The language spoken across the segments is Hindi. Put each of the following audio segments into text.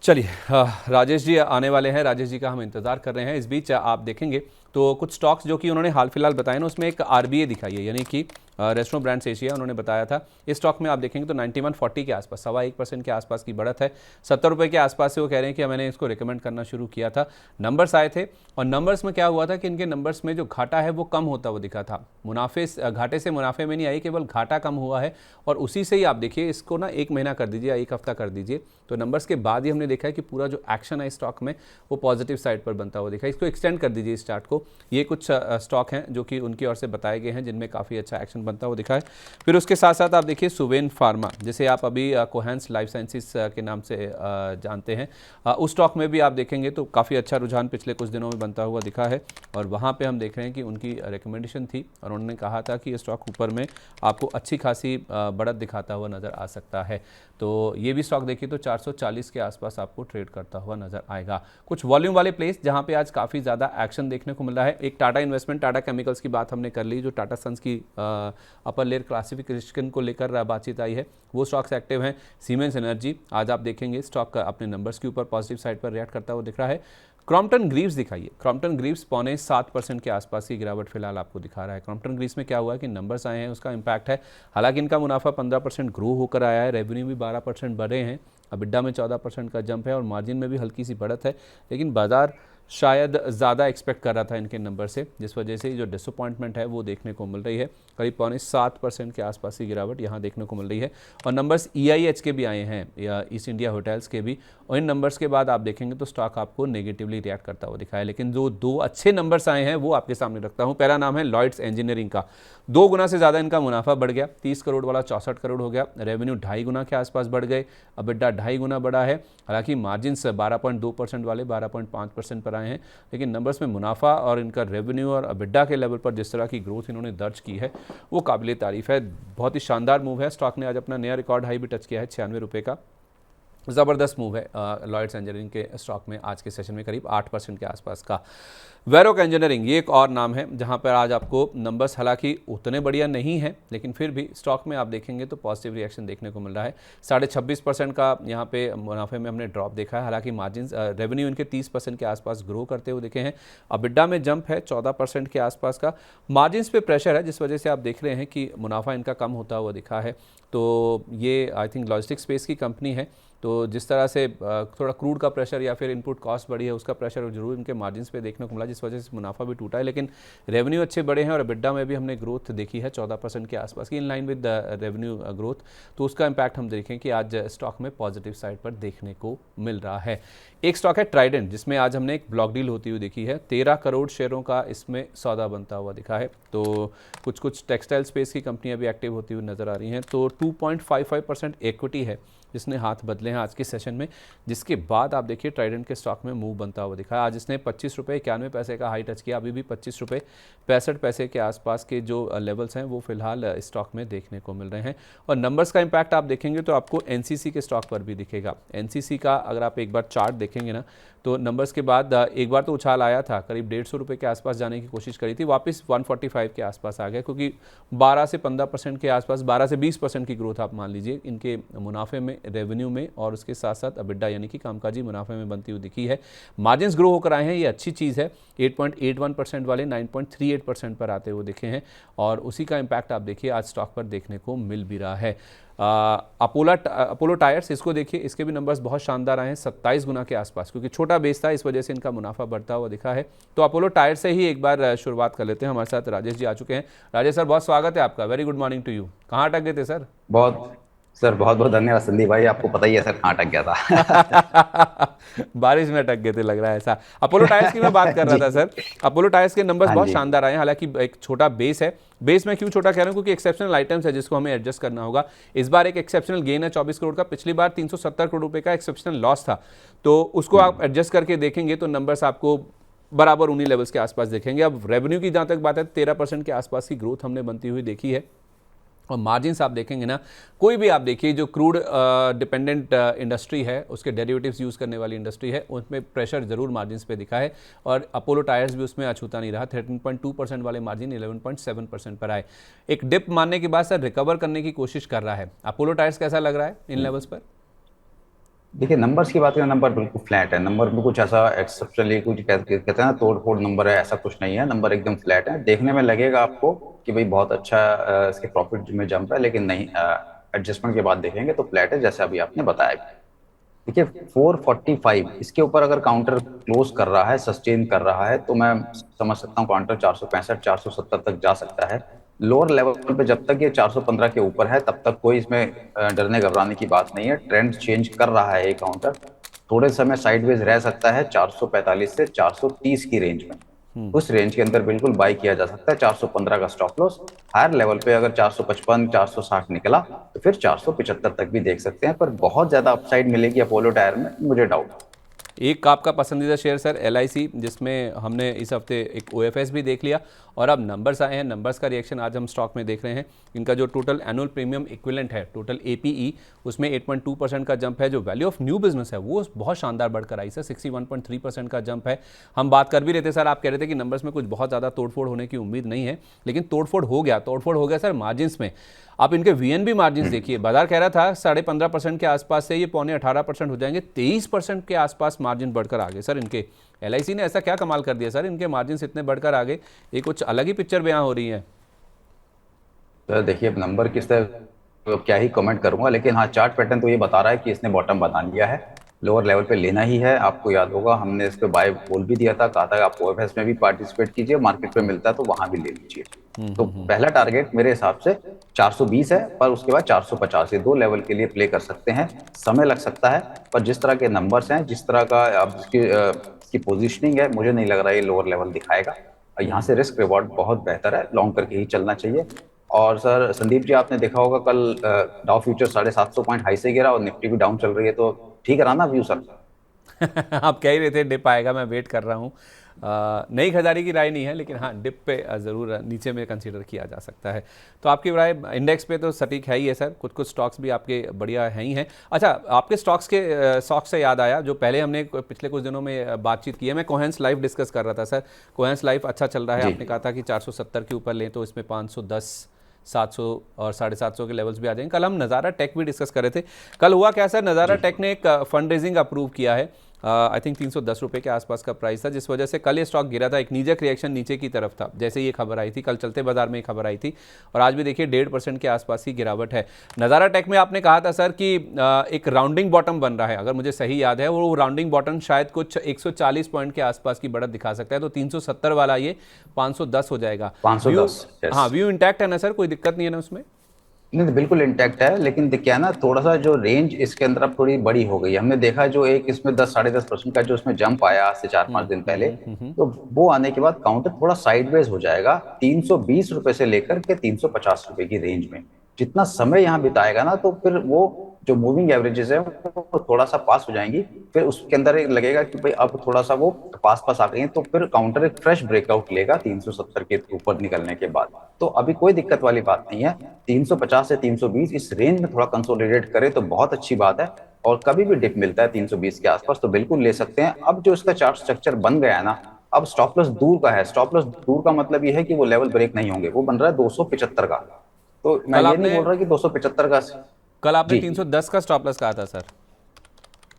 चलिए, राजेश जी आने वाले हैं, राजेश जी का हम इंतज़ार कर रहे हैं। इस बीच आप देखेंगे तो कुछ स्टॉक्स जो कि उन्होंने हाल फिलहाल बताए ना, उसमें एक आरबीए दिखाई है, यानी कि रेस्टोरेंट ब्रांड्स एशिया उन्होंने बताया था। इस स्टॉक में आप देखेंगे तो 9140 के आसपास, 1.25% के आसपास की बढ़त है। 70 रुपये के आसपास से वो कह रहे हैं कि मैंने इसको रिकमेंड करना शुरू किया था। नंबर्स आए थे और नंबर्स में क्या हुआ था कि इनके नंबर्स में जो घाटा है वो कम होता हुआ दिखा था। मुनाफे घाटे से मुनाफे में नहीं आई, केवल घाटा कम हुआ है। और उसी से ही आप देखिए, इसको ना 1 महीना कर दीजिए या 1 हफ्ता कर दीजिए, तो नंबर्स के बाद ही हमने देखा है कि पूरा जो एक्शन है स्टॉक में वो पॉजिटिव साइड पर बनता हुआ दिखा है। इसको एक्सटेंड कर दीजिए इस चार्ट को। ये कुछ स्टॉक हैं जो कि उनकी ओर से बताए गए हैं जिनमें काफ़ी अच्छा एक्शन बनता हुआ दिखा है। फिर उसके साथ साथ आप देखिए सुवेन फार्मा, जिसे आप अभी कोहेंस लाइफ साइंसेस के नाम से जानते हैं, उस स्टॉक में भी आप देखेंगे तो काफ़ी अच्छा रुझान पिछले कुछ दिनों में बनता हुआ दिखा है। और वहाँ पे हम देख रहे हैं कि उनकी रिकमेंडेशन थी और उन्होंने कहा था कि ये स्टॉक ऊपर में आपको अच्छी खासी बढ़त दिखाता हुआ नज़र आ सकता है। तो ये भी स्टॉक देखिए तो 440 के आसपास आपको ट्रेड करता हुआ नजर आएगा। कुछ वॉल्यूम वाले प्लेस जहां पे आज काफ़ी ज़्यादा एक्शन देखने को मिल रहा है, एक टाटा इन्वेस्टमेंट, टाटा केमिकल्स की बात हमने कर ली, जो टाटा सन्स की अपर लेयर क्लासिफिकेशन को लेकर बातचीत आई है, वो स्टॉक्स एक्टिव हैं। सीमेंस एनर्जी आज आप देखेंगे स्टॉक का अपने नंबर्स के ऊपर पॉजिटिव साइड पर रिएक्ट करता हुआ दिख रहा है। क्रॉम्पटन ग्रीव्स दिखाइए, क्रॉम्पटन ग्रीव्स 0.7% के आसपास की गिरावट फिलहाल आपको दिखा रहा है। क्रॉम्पटन ग्रीव्स में क्या हुआ है कि नंबर्स आए हैं, उसका इंपैक्ट है। हालांकि इनका मुनाफा 15% ग्रो होकर आया है, रेवेन्यू भी 12% बढ़े हैं, अबिड्डा में 14% का जंप है और मार्जिन में भी हल्की सी बढ़त है। लेकिन बाजार शायद ज़्यादा एक्सपेक्ट कर रहा था इनके नंबर से, जिस वजह से जो डिसअपॉइंटमेंट है वो देखने को मिल रही है। करीब 0.7% के आसपास की गिरावट यहाँ देखने को मिल रही है। और नंबर्स EIH के भी आए हैं, या ईस्ट इंडिया होटल्स के भी, और इन नंबर्स के बाद आप देखेंगे तो स्टॉक आपको नेगेटिवली रिएक्ट करता हुआ दिखा है। लेकिन जो दो अच्छे नंबर्स आए हैं वो आपके सामने रखता हूँ। पहला नाम है लॉयड्स इंजीनियरिंग का, 2 गुना से ज़्यादा इनका मुनाफा बढ़ गया, 30 करोड़ वाला 64 करोड़ हो गया। रेवेन्यू 2.5 गुना के आसपास बढ़ गए, अबिड्डा 2.5 गुना बढ़ा है। हालांकि मार्जिन 12.2% वाले 12.5% पर आए हैं। लेकिन नंबर्स में मुनाफा और इनका रेवेन्यू और अबिड्डा के लेवल पर जिस तरह की ग्रोथ इन्होंने दर्ज की है वो काबिल तारीफ है। बहुत ही शानदार मूव है। स्टॉक ने आज अपना नया रिकॉर्ड हाई भी टच किया है 96 रुपये का। ज़बरदस्त मूव है लॉयड्स इंजीनियरिंग के स्टॉक में आज के सेशन में करीब 8% के आसपास का। वैरोक इंजीनियरिंग ये एक और नाम है जहां पर आज आपको नंबर्स हालांकि उतने बढ़िया नहीं है, लेकिन फिर भी स्टॉक में आप देखेंगे तो पॉजिटिव रिएक्शन देखने को मिल रहा है। 26.5% का यहाँ पे मुनाफे में हमने ड्रॉप देखा है। हालांकि मार्जिन रेवेन्यू इनके 30% के आसपास ग्रो करते हुए दिखे हैं। अबिड्डा में जंप है 14% के आसपास का। मार्जिन पे प्रेशर है, जिस वजह से आप देख रहे हैं कि मुनाफा इनका कम होता हुआ दिखा है। तो ये आई थिंक लॉजिस्टिक्स स्पेस की कंपनी है, तो जिस तरह से थोड़ा क्रूड का प्रेशर या फिर इनपुट कॉस्ट बढ़ी है उसका प्रेशर जरूर इनके मार्जिन्स पे देखने को मिला, जिस वजह से मुनाफा भी टूटा है। लेकिन रेवेन्यू अच्छे बढ़े हैं और अबिड्डा में भी हमने ग्रोथ देखी है 14% के आसपास की, in line with revenue growth. तो उसका इंपैक्ट हम देखें कि आज स्टॉक में पॉजिटिव साइड पर देखने को मिल रहा है। एक स्टॉक है ट्राइडेंट, जिसमें आज हमने एक ब्लॉक डील होती हुई देखी है। 13 करोड़ शेयरों का इसमें सौदा बनता हुआ दिखा है। तो कुछ टेक्सटाइल स्पेस की कंपनियां भी एक्टिव होती हुई नजर आ रही हैं। तो 2.55% इक्विटी है जिसने हाथ बदले हैं आज के सेशन में, जिसके बाद आप देखिए ट्राइडेंट के स्टॉक में मूव बनता हुआ दिखा है। आज इसने 25 रुपये 91 पैसे का हाई टच किया, अभी भी 25 रुपये 65 पैसे के आसपास के जो लेवल्स हैं वो फिलहाल स्टॉक में देखने को मिल रहे हैं। और नंबर्स का इंपैक्ट आप देखेंगे तो आपको एनसीसी के स्टॉक पर भी दिखेगा। एनसीसी का अगर आप एक बार चार्ट देखेंगे ना, तो नंबर्स के बाद एक बार तो उछाल आया था, करीब 150 रुपये के आसपास जाने की कोशिश करी थी, वापस 145 के आसपास आ गया, क्योंकि 12 से 15% के आसपास, 12 से 20% की ग्रोथ आप मान लीजिए इनके मुनाफे में, रेवेन्यू में और उसके साथ साथ अबिड्डा यानी कि कामकाजी मुनाफे में बनती हुई दिखी है। मार्जिन्स ग्रो होकर आए हैं, ये अच्छी चीज़ है। 8.81% वाले 9.38% पर आते हुए दिखे हैं और उसी का इम्पैक्ट आप देखिए आज स्टॉक पर देखने को मिल भी रहा है। अपोलो टायर्स, इसको देखिए, इसके भी नंबर्स बहुत शानदार आए हैं 27 गुना के आसपास, क्योंकि छोटा बेस था इस वजह से इनका मुनाफा बढ़ता हुआ दिखा है। तो अपोलो टायर से ही एक बार शुरुआत कर लेते हैं। हमारे साथ राजेश जी आ चुके हैं। राजेश सर, बहुत स्वागत है आपका। Very good morning to you. कहाँ अटक गए थे सर? बहुत सर, बहुत बहुत धन्यवाद संदीप भाई। आपको पता ही है सर कहाँ अटक गया था। बारिश में अटक गए थे लग रहा है ऐसा। अपोलो टायर्स की मैं बात कर रहा था जी। सर। अपोलो टायर्स के नंबर्स हाँ बहुत जी। शानदार आए हैं, हालांकि एक छोटा बेस है। बेस में क्यों छोटा कह रहा हूँ, क्योंकि एक्सेप्शनल आइटम्स है जिसको हमें एडजस्ट करना होगा। इस बार एक एक्सेप्शनल गेन है 24 करोड़ का, पिछली बार 370 करोड़ रुपए का एक्सेप्शनल लॉस था। तो उसको आप एडजस्ट करके देखेंगे तो नंबर्स आपको बराबर उन्हीं लेवल्स के आसपास देखेंगे। अब रेवेन्यू की जहां तक बात है, 13% के आसपास की ग्रोथ हमने बनती हुई देखी है। और मार्जिन्स आप देखेंगे ना, कोई भी आप देखिए जो क्रूड डिपेंडेंट इंडस्ट्री है, उसके डेरिवेटिव्स यूज़ करने वाली इंडस्ट्री है, उसमें प्रेशर जरूर मार्जिन्स पे दिखा है। और अपोलो टायर्स भी उसमें अछूता नहीं रहा। 13.2% वाले मार्जिन 11.7% पर आए। एक डिप मारने के बाद सर रिकवर करने की कोशिश कर रहा है। अपोलो टायर्स कैसा लग रहा है इन लेवल्स पर? देखिए नंबर्स की बात करें, नंबर बिल्कुल फ्लैट है। नंबर में कुछ ऐसा एक्सेप्शनली कुछ कहते हैं ना तोड़ फोड़ नंबर है, ऐसा कुछ नहीं है। नंबर एकदम फ्लैट है। देखने में लगेगा आपको कि भाई बहुत अच्छा इसके प्रॉफिट में जंप है, लेकिन नहीं, एडजस्टमेंट के बाद देखेंगे तो फ्लैट है, जैसे अभी आपने बताया। देखिए 445 इसके ऊपर अगर काउंटर क्लोज कर रहा है, सस्टेन कर रहा है, तो मैं समझ सकता हूँ काउंटर 465 470 तक जा सकता है। लोअर लेवल पे जब तक ये 415 के ऊपर है तब तक कोई इसमें डरने घबराने की बात नहीं है। ट्रेंड चेंज कर रहा है ये काउंटर, थोड़े समय साइडवेज रह सकता है 445 से 430 की रेंज में। उस रेंज के अंदर बिल्कुल बाई किया जा सकता है। 415 का स्टॉप लॉस। हायर लेवल पे अगर 455 460 निकला तो फिर 475 तक भी देख सकते हैं, पर बहुत ज्यादा अपसाइड मिलेगी अपोलो टायर में, मुझे डाउट। एक आपका पसंदीदा शेयर सर LIC, जिसमें हमने इस हफ्ते एक OFS भी देख लिया और अब नंबर्स आए हैं। नंबर्स का रिएक्शन आज हम स्टॉक में देख रहे हैं। इनका जो टोटल एनुअल प्रीमियम इक्विवेलेंट है, टोटल APE, उसमें 8.2% का जंप है। जो वैल्यू ऑफ न्यू बिजनेस है वो बहुत शानदार बढ़कर आई सर, 61.3% का जंप है। हम बात कर भी रहे थे सर, आप कह रहे थे कि नंबर्स में कुछ बहुत ज़्यादा तोड़फोड़ होने की उम्मीद नहीं है, लेकिन तोड़फोड़ हो गया सर मार्जिन में। आप इनके VNB मार्जिन देखिए, बाजार कह रहा था 15.5% के आसपास से ये 18% हो जाएंगे, 23% के आसपास मार्जिन बढ़कर आ गए सर इनके। LIC ने ऐसा क्या कमाल कर दिया सर, इनके मार्जिन इतने बढ़कर आ गए, ये कुछ अलग ही पिक्चर बयां हो रही है। तो देखिए अब नंबर किस तरह, तो क्या ही कमेंट करूंगा, लेकिन हाँ चार्ट पैटर्न तो ये बता रहा है कि इसने बॉटम बना लिया है। लोअर लेवल पे लेना ही है। आपको याद होगा हमने इस पे बाय बोल भी दिया था, कहा था आप OFS में भी पार्टिसिपेट कीजिए, मार्केट पे मिलता है तो वहां भी ले लीजिए। तो पहला टारगेट मेरे हिसाब से 420 है, पर उसके बाद 450, ये दो लेवल के लिए प्ले कर सकते हैं। समय लग सकता है, पर जिस तरह के नंबर्स हैं, जिस तरह का अब इसकी पोजिशनिंग है, मुझे नहीं लग रहा ये लोअर लेवल दिखाएगा। और यहाँ से रिस्क रिवॉर्ड बहुत बेहतर है, लॉन्ग करके ही चलना चाहिए। और सर संदीप जी, आपने देखा होगा कल डाउ फ्यूचर 750 पॉइंट हाई से गिरा और निफ्टी भी डाउन चल रही है, तो ठीक रहा ना व्यू सर? आप कह ही रहे थे डिप आएगा, मैं वेट कर रहा हूँ। नई खरीदारी की राय नहीं है, लेकिन हाँ डिप पे ज़रूर नीचे में कंसीडर किया जा सकता है। तो आपकी राय इंडेक्स पे तो सटीक है ही है सर, कुछ कुछ स्टॉक्स भी आपके बढ़िया हैं ही हैं। अच्छा, आपके स्टॉक्स से याद आया, जो पहले हमने पिछले कुछ दिनों में बातचीत की है, मैं कोहेंस लाइफ डिस्कस कर रहा था सर। कोहेंस लाइफ अच्छा चल रहा है, जी। आपने कहा था कि 470 के ऊपर लें तो इसमें 510 700 और 750 के लेवल्स भी आ जाएंगे। कल हम नज़ारा टेक भी डिस्कस कर रहे थे। कल हुआ क्या सर, नज़ारा जी। टेक ने एक फंड रेजिंग अप्रूव किया है। आई थिंक 310 रुपये के आसपास का प्राइस था, जिस वजह से कल ये स्टॉक गिरा था। एक नीजक रिएक्शन नीचे की तरफ था जैसे ही ये खबर आई थी, कल चलते बाजार में ये खबर आई थी, और आज भी देखिए 1.5% के आसपास की गिरावट है। नज़ारा टेक में आपने कहा था सर कि एक राउंडिंग बॉटम बन रहा है, अगर मुझे सही याद है, वो राउंडिंग बॉटम शायद कुछ 140 पॉइंट के आसपास की बढ़त दिखा सकता है, तो 370 वाला ये 510 हो जाएगा। व्यू, 510, हाँ यस। व्यू इंटैक्ट है ना सर, कोई दिक्कत नहीं है ना उसमें? नहीं नहीं, बिल्कुल इंटैक्ट है, लेकिन क्या है ना, थोड़ा सा जो रेंज इसके अंदर अब थोड़ी बड़ी हो गई है। हमने देखा जो एक इसमें 10 साढ़े 10% का जो इसमें जंप आया आज से 4 5 दिन पहले, तो वो आने के बाद काउंटर थोड़ा साइडवेज हो जाएगा 320 रुपए से लेकर के 350 रुपए की रेंज में। जितना समय यहाँ बिताएगा ना, तो फिर वो जो मूविंग एवरेजेस है वो थोड़ा सा पास हो जाएंगी। फिर उसके अंदर एक लगेगा कि भाई अब थोड़ा सा वो पास पास आ गई है, तो फिर काउंटर एक फ्रेश ब्रेकआउट लेगा 370 के ऊपर निकलने के बाद। तो अभी कोई दिक्कत वाली बात नहीं है। 350 से 320 इस रेंज में थोड़ा कंसोलिडेट करे तो बहुत अच्छी बात है। और कभी भी डिप मिलता है 320 के आसपास तो बिल्कुल ले सकते हैं। अब जो इसका चार्ट स्ट्रक्चर बन गया है ना, अब स्टॉप लॉस दूर का है। स्टॉप लॉस दूर का मतलब ये है कि वो लेवल ब्रेक नहीं होंगे, वो बन रहा है 275 का। तो मैं कल ये नहीं आपने बोल रहा कि 275 का। कल आपने जी। 310 का स्टॉप लॉस कहा था सर।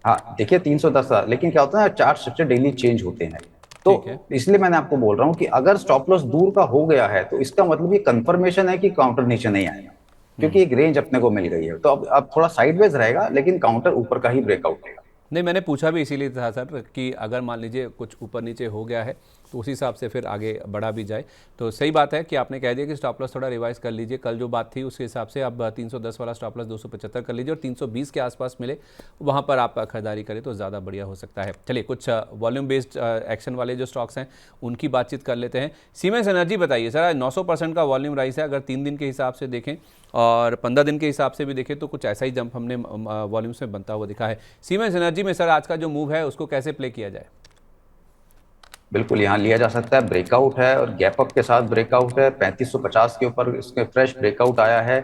हाँ देखिए 310 था, लेकिन क्या होता है ना, चार्ट स्ट्रक्चर डेली चेंज होते हैं। तो ठीक है। इसलिए मैंने आपको बोल रहा हूँ कि अगर स्टॉप लॉस दूर का हो गया है तो इसका मतलब ये कंफर्मेशन है कि काउंटर नीचे नहीं आएगा, क्योंकि एक रेंज अपने को मिल गई है। तो अब थोड़ा साइडवेज रहेगा, लेकिन काउंटर ऊपर का ही ब्रेकआउट लेगा। नहीं, मैंने पूछा भी इसीलिए था सर कि अगर मान लीजिए कुछ ऊपर नीचे हो गया है तो उसी हिसाब से फिर आगे बढ़ा भी जाए। तो सही बात है कि आपने कह दिया कि स्टॉप लॉस थोड़ा रिवाइज कर लीजिए। कल जो बात थी उसके हिसाब से अब 310 वाला स्टॉप लॉस 275 कर लीजिए, और 320 के आसपास मिले वहाँ पर आप खरीदारी करें तो ज़्यादा बढ़िया हो सकता है। चलिए कुछ वॉल्यूम बेस्ड एक्शन वाले जो स्टॉक्स हैं उनकी बातचीत कर लेते हैं। सीमेंस एनर्जी बताइए सर, आज 900% का वॉल्यूम राइस है, अगर 3 दिन के हिसाब से देखें और 15 दिन के हिसाब से भी देखें तो कुछ ऐसा ही जंप हमने वॉल्यूम्स में बनता हुआ दिखा है। सीमेंस एनर्जी में सर आज का जो मूव है उसको कैसे प्ले किया जाए? बिल्कुल यहाँ लिया जा सकता है, ब्रेकआउट है और गैप अप के साथ ब्रेकआउट है। 3550 के ऊपर इसके फ्रेश ब्रेकआउट आया है।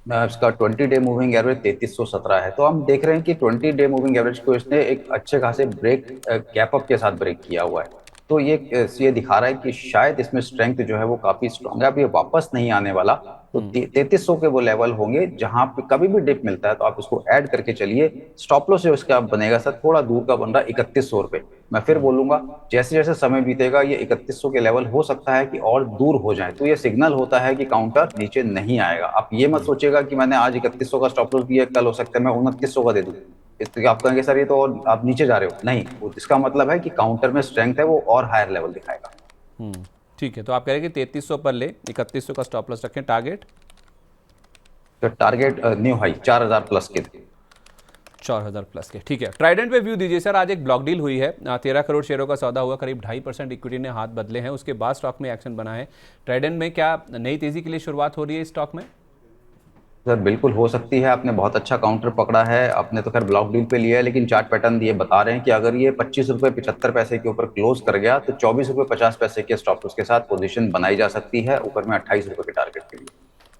इसका 20 डे मूविंग एवरेज 3317 है। तो हम देख रहे हैं कि 20 डे मूविंग एवरेज को इसने एक अच्छे खासे ब्रेक गैप अप के साथ ब्रेक किया हुआ है। तो ये दिखा रहा है कि शायद इसमें स्ट्रेंथ जो है वो काफी स्ट्रांग है, अब ये वापस नहीं आने वाला। तो 3300 के वो लेवल होंगे जहां पे कभी भी डिप मिलता है तो आप इसको ऐड करके चलिए। स्टॉप लॉस जो इसका बनेगा सर थोड़ा दूर का बन रहा है 3100 रुपये। मैं फिर बोलूंगा, जैसे जैसे समय बीतेगा ये 3100 के लेवल हो सकता है कि और दूर हो जाए, तो ये सिग्नल होता है कि काउंटर नीचे नहीं आएगा। आप ये मत सोचिएगा कि मैंने आज 3100 का स्टॉप लॉस दिया, कल हो सकता है मैं 2900 का दे दूं। इसलिए आप कहेंगे सर ये तो और आप नीचे जा रहे हो, नहीं, इसका मतलब है कि काउंटर में स्ट्रेंथ है, वो और हायर लेवल दिखाएगा। ठीक है, तो आप कह रहे हैं कि 3300 पर ले, 3100 का स्टॉप लॉस रखें, टारगेट तो टारगेट न्यू हाई 4000 प्लस के। 4000 प्लस के, ठीक है। ट्राइडेंट पे व्यू दीजिए सर। आज एक ब्लॉक डील हुई है, 13 करोड़ शेयरों का सौदा हुआ, करीब 2.5% इक्विटी ने हाथ बदले हैं, उसके बाद स्टॉक में एक्शन बना है। ट्राइडेंट में क्या नई तेजी के लिए शुरुआत हो रही है इस स्टॉक में? सर बिल्कुल हो सकती है, आपने बहुत अच्छा काउंटर पकड़ा है, आपने तो खैर ब्लॉक डील पे लिया है, लेकिन चार्ट पैटर्न ये बता रहे हैं कि अगर ये 25 रुपये 75 पैसे के ऊपर क्लोज कर गया तो 24 रुपये 50 पैसे के स्टॉप लॉस के साथ पोजीशन बनाई जा सकती है, ऊपर में 28 रुपये के टारगेट के लिए।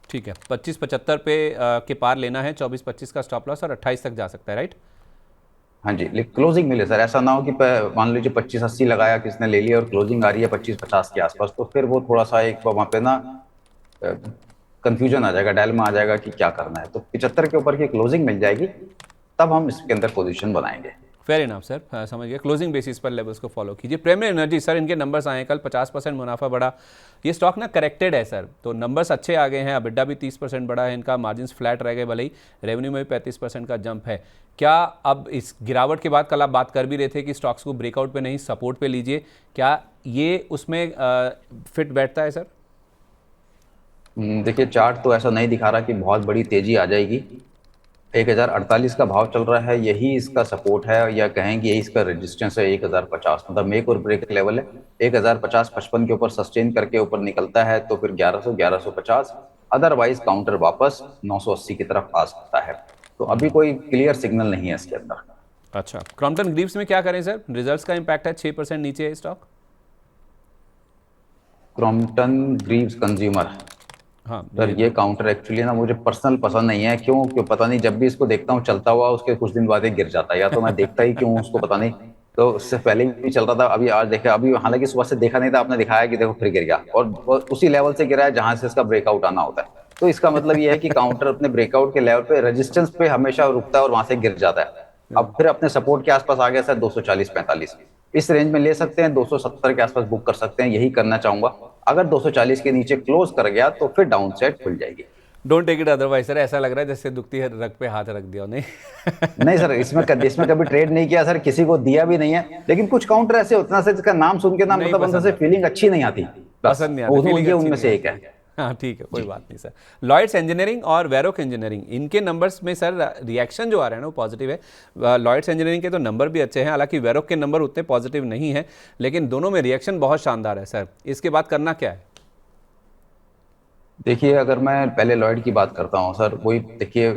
ठीक है, 25-75 पे के पार लेना है, 24-25 का स्टॉप लॉस और 28 तक जा सकता है, राइट? हाँ जी, लेकिन क्लोजिंग मिले सर, ऐसा ना हो कि मान लीजिए 2580 लगाया किसने ले लिया और क्लोजिंग आ रही है 2550 के आसपास, तो फिर वो थोड़ा सा एक वहां पे ना कंफ्यूजन आ जाएगा, डायलेमा आ जाएगा कि क्या करना है। तो 75 के ऊपर की क्लोजिंग मिल जाएगी तब हम इसके अंदर पोजीशन बनाएंगे। फेयर इनफ सर, समझ गए। क्लोजिंग बेसिस पर लेवल्स को फॉलो कीजिए। प्रेमियर एनर्जी सर, इनके नंबर्स आए हैं कल, 50% मुनाफा बढ़ा। ये स्टॉक ना करेक्टेड है सर, तो नंबर्स अच्छे आ गए हैं, अबिड्डा भी 30% बढ़ा है इनका, मार्जिन फ्लैट रह गए भले ही, रेवेन्यू में भी 35% का जंप है। क्या अब इस गिरावट के बाद, कल आप बात कर भी रहे थे कि स्टॉक्स को ब्रेकआउट पे नहीं सपोर्ट पे लीजिए, क्या ये उसमें फिट बैठता है सर? देखिए चार्ट तो ऐसा नहीं दिखा रहा कि बहुत बड़ी तेजी आ जाएगी। 1048 का भाव चल रहा है, यही इसका सपोर्ट है, या कहें कि यही इसका रेजिस्टेंस है 1050, मतलब मेक और ब्रेक लेवल है। 1050 55 के ऊपर सस्टेन करके ऊपर निकलता है तो फिर 1100 1150, अदरवाइज काउंटर वापस 980 की तरफ आ सकता है। तो अभी कोई क्लियर सिग्नल नहीं है इसके अंदर। अच्छा, क्रॉम्पटन ग्रीव्स में क्या करें सर? रिजल्ट्स का इंपैक्ट है, 6% नीचे है स्टॉक। क्रॉम्पटन ग्रीव्स कंज्यूमर, हाँ सर ये काउंटर एक्चुअली ना मुझे पर्सनल पसंद नहीं है, क्यों क्यों पता नहीं, जब भी इसको देखता हूँ चलता हुआ उसके कुछ दिन बाद ही गिर जाता है, या तो मैं देखता ही क्यों उसको पता नहीं। तो उससे पहले भी चल रहा था, अभी आज देखा, अभी हालांकि सुबह से देखा नहीं था, आपने दिखाया कि देखो फिर गिर गया, और वो उसी लेवल से गिरा है जहां से इसका ब्रेकआउट आना होता है। तो इसका मतलब ये है कि काउंटर अपने ब्रेकआउट के लेवल पे, रेजिस्टेंस पे हमेशा रुकता है और वहां से गिर जाता है। अब फिर अपने सपोर्ट के आसपास आ गया सर 240 45, इस रेंज में ले सकते हैं, 270 के आसपास बुक कर सकते हैं, यही करना चाहूंगा। अगर 240 के नीचे क्लोज कर गया तो फिर डाउन साइड खुल जाएगी। Don't take it otherwise sir, ऐसा लग रहा है जैसे दुखती है रग पे हाथ रख दिया नहीं। नहीं सर, इसमें कभी ट्रेड नहीं किया सर, किसी को दिया भी नहीं है, लेकिन कुछ काउंटर ऐसे होते हैं सर जिसका नाम सुन के ना नहीं मतलब अंदर से पसंद फीलिंग अच्छी नहीं आती, बस पसंद नहीं आता, फीलिंग ये अच्छी उनमें नहीं से आती। एक है। हाँ ठीक है, कोई बात नहीं सर। लॉयड्स इंजीनियरिंग और वैरोक इंजीनियरिंग, इनके नंबर्स में सर रिएक्शन जो आ रहा है ना वो पॉजिटिव है। लॉयड्स इंजीनियरिंग के तो नंबर भी अच्छे हैं, हालांकि वैरोक के नंबर उतने पॉजिटिव नहीं है, लेकिन दोनों में रिएक्शन बहुत शानदार है सर। इसके बाद करना क्या है? देखिए अगर मैं पहले लॉयड की बात करता हूँ सर, वही देखिए,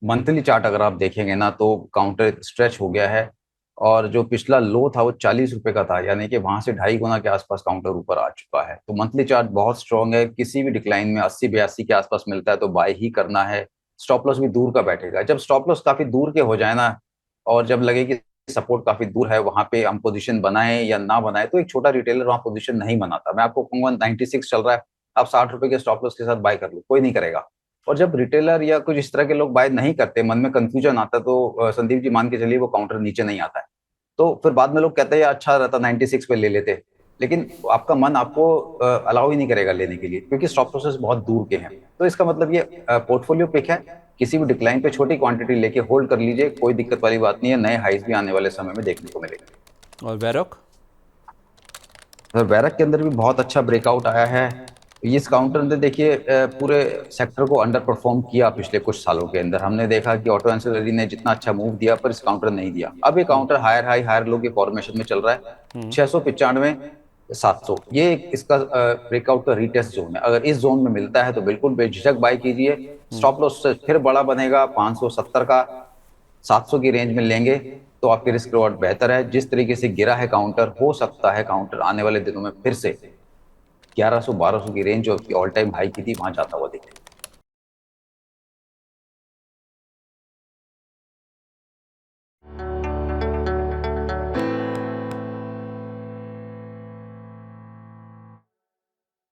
मंथली चार्ट अगर आप देखेंगे ना तो काउंटर स्ट्रेच हो गया है, और जो पिछला लो था वो 40 रुपए का था, यानी कि वहां से 2.5 गुना के आसपास काउंटर ऊपर आ चुका है। तो मंथली चार्ट बहुत स्ट्रांग है, किसी भी डिक्लाइन में 80 82 के आसपास मिलता है तो बाय ही करना है। स्टॉप लॉस भी दूर का बैठेगा, जब स्टॉप लॉस काफी दूर के हो जाए ना, और जब लगे कि सपोर्ट काफी दूर है, वहां पे हम पोजीशन बनाए या ना बनाए, तो एक छोटा रिटेलर वहां पोजीशन नहीं बनाता। मैं आपको कहूंगा 96 चल रहा है, आप 60 रुपए के स्टॉप लॉस के साथ बाय कर लो, कोई नहीं करेगा। और जब रिटेलर या कुछ इस तरह के लोग बाय नहीं करते, मन में कंफ्यूजन आता, तो संदीप जी मान के चलिए वो काउंटर नीचे नहीं आता है, तो फिर बाद में लोग कहते हैं यार अच्छा रहता 96 पे ले लेते, लेकिन आपका मन आपको अलाउ ही नहीं करेगा लेने के लिए, क्योंकि स्टॉप लॉसेस बहुत दूर के हैं। तो इसका मतलब ये पोर्टफोलियो पिक है, किसी भी डिक्लाइन पे छोटी क्वांटिटी लेके होल्ड कर लीजिए, कोई दिक्कत वाली बात नहीं है, नए हाइज भी आने वाले समय में देखने को मिलेंगे। और वैरोक? सर बैरक के अंदर भी बहुत अच्छा ब्रेकआउट आया है। इस काउंटर ने देखिए पूरे सेक्टर को अंडर परफॉर्म किया पिछले कुछ सालों के अंदर, हमने देखा कि ऑटो एंसिलरी ने जितना अच्छा मूव दिया पर इस काउंटर ने नहीं दिया। अब ये counter higher high higher low के फॉर्मेशन में चल रहा है, 695 700, ये इसका ब्रेकआउट का रीटेस्ट जोन है। अगर इस जोन में मिलता है तो बिल्कुल बेझिझक बाय कीजिए, स्टॉप लॉस फिर बड़ा बनेगा 570 का, 700 की रेंज में लेंगे तो आपके रिस्क रिवॉर्ड बेहतर है। जिस तरीके से गिरा है काउंटर, हो सकता है काउंटर आने वाले दिनों में फिर से 1100 1200 की रेंज जो ऑल टाइम हाई की थी वहां जाता हुआ दिखे।